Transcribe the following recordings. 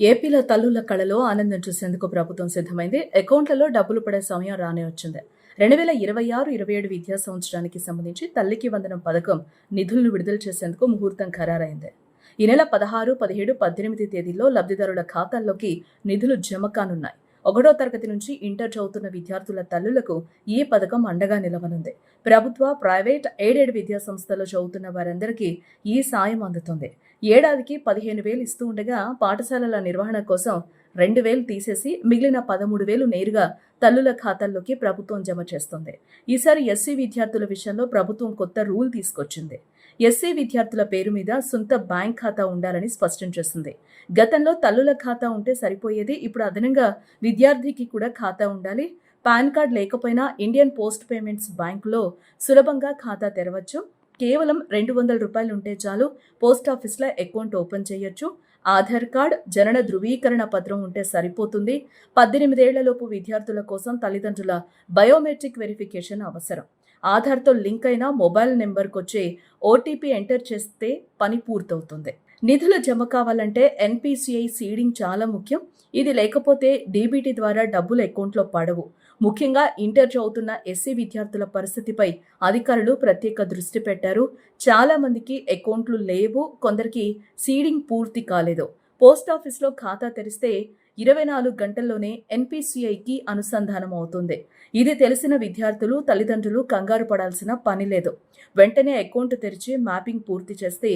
ఏపీలో తల్లుల కళలో ఆనందం చూసేందుకు ప్రభుత్వం సిద్ధమైంది. అకౌంట్లలో డబ్బులు పడే సమయం రానే వచ్చింది. 2026-27 విద్యా సంవత్సరానికి సంబంధించి తల్లికి వందనం పథకం నిధులను విడుదల చేసేందుకు ముహూర్తం ఖరారైంది. ఈ నెల 16, 17, 18 తేదీల్లో లబ్ధిదారుల ఖాతాల్లోకి నిధులు జమ కానున్నాయి. 1వ తరగతి నుంచి ఇంటర్ చదువుతున్న విద్యార్థుల తల్లులకు ఈ పథకం అండగా నిలవనుంది. ప్రభుత్వ, ప్రైవేట్, ఎయిడెడ్ విద్యా సంస్థల్లో చదువుతున్న వారందరికీ ఈ సాయం అందుతుంది. ఏడాదికి 15,000 ఇస్తూ ఉండగా పాఠశాలల నిర్వహణ కోసం 2,000 తీసేసి మిగిలిన 13,000 నేరుగా తల్లుల ఖాతాల్లోకి ప్రభుత్వం జమ చేస్తుంది. ఈసారి ఎస్సీ విద్యార్థుల విషయంలో ప్రభుత్వం కొత్త రూల్ తీసుకొచ్చింది. ఎస్సీ విద్యార్థుల పేరు మీద సొంత బ్యాంక్ ఖాతా ఉండాలని స్పష్టం చేసింది. గతంలో తల్లుల ఖాతా ఉంటే సరిపోయేది. ఇప్పుడు అదనంగా విద్యార్థికి కూడా ఖాతా ఉండాలి. పాన్ కార్డ్ లేకపోయినా ఇండియన్ పోస్ట్ పేమెంట్స్ బ్యాంకులో సులభంగా ఖాతా తెరవచ్చు. కేవలం 200 రూపాయలు ఉంటే చాలు పోస్టాఫీస్లో అకౌంట్ ఓపెన్ చేయొచ్చు. ఆధార్ కార్డ్, జనన ధృవీకరణ పత్రం ఉంటే సరిపోతుంది. 18 ఏళ్లలోపు విద్యార్థుల కోసం తల్లిదండ్రుల బయోమెట్రిక్ వెరిఫికేషన్ అవసరం. ఆధార్తో లింక్ అయిన మొబైల్ నెంబర్కి వచ్చే ఓటీపీ ఎంటర్ చేస్తే పని పూర్తవుతుంది. నిధులు జమ కావాలంటే ఎన్పిసిఐ సీడింగ్ చాలా ముఖ్యం. ఇది లేకపోతే డీబీటీ ద్వారా డబ్బులు అకౌంట్లో పడవు. ముఖ్యంగా ఇంటర్ చదువుతున్న ఎస్సీ విద్యార్థుల పరిస్థితిపై అధికారులు ప్రత్యేక దృష్టి పెట్టారు. చాలా మందికి అకౌంట్లు లేవు, కొందరికి సీడింగ్ పూర్తి కాలేదు. పోస్టాఫీస్లో ఖాతా తెరిస్తే 24 గంటల్లోనే ఎన్పిసిఐకి అనుసంధానం అవుతుంది. ఇది తెలిసిన విద్యార్థులు, తల్లిదండ్రులు కంగారు పడాల్సిన పని లేదు. వెంటనే అకౌంట్ తెరిచి మ్యాపింగ్ పూర్తి చేస్తే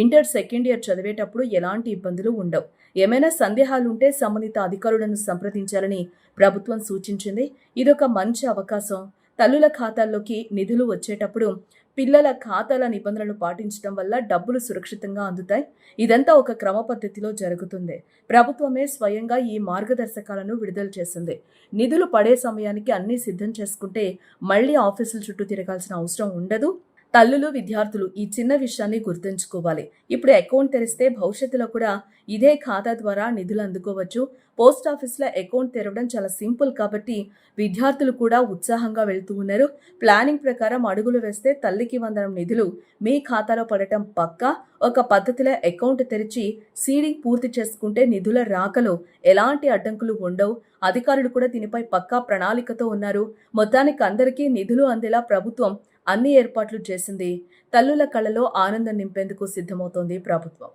ఇంటర్ సెకండ్ ఇయర్ చదివేటప్పుడు ఎలాంటి ఇబ్బందులు ఉండవు. ఏమైనా సందేహాలుంటే సంబంధిత అధికారులను సంప్రదించాలని ప్రభుత్వం సూచించింది. ఇదొక మంచి అవకాశం. తల్లుల ఖాతాల్లోకి నిధులు వచ్చేటప్పుడు పిల్లల ఖాతాల నిబంధనలు పాటించడం వల్ల డబ్బులు సురక్షితంగా అందుతాయి. ఇదంతా ఒక క్రమ పద్ధతిలో జరుగుతుంది. ప్రభుత్వమే స్వయంగా ఈ మార్గదర్శకాలను విడుదల చేసింది. నిధులు పడే సమయానికి అన్నీ సిద్ధం చేసుకుంటే మళ్లీ ఆఫీసుల చుట్టూ తిరగాల్సిన అవసరం ఉండదు. తల్లులు, విద్యార్థులు ఈ చిన్న విషయాన్ని గుర్తుంచుకోవాలి. ఇప్పుడు అకౌంట్ తెరిస్తే భవిష్యత్తులో కూడా ఇదే ఖాతా ద్వారా నిధులు అందుకోవచ్చు. పోస్ట్ ఆఫీస్లో అకౌంట్ తెరవడం చాలా సింపుల్ కాబట్టి విద్యార్థులు కూడా ఉత్సాహంగా వెళ్తూ ఉన్నారు. ప్లానింగ్ ప్రకారం అడుగులు వేస్తే తల్లికి వందనం నిధులు మీ ఖాతాలో పడటం పక్కా. ఒక పద్ధతిలో అకౌంట్ తెరిచి సీడింగ్ పూర్తి చేసుకుంటే నిధుల రాకలో ఎలాంటి అడ్డంకులు ఉండవు. అధికారులు కూడా దీనిపై పక్కా ప్రణాళికతో ఉన్నారు. మొత్తానికి అందరికీ నిధులు అందేలా ప్రభుత్వం అన్ని ఏర్పాట్లు చేసింది. తల్లుల కళ్ళలో ఆనందం నింపేందుకు సిద్ధమవుతోంది ప్రభుత్వం.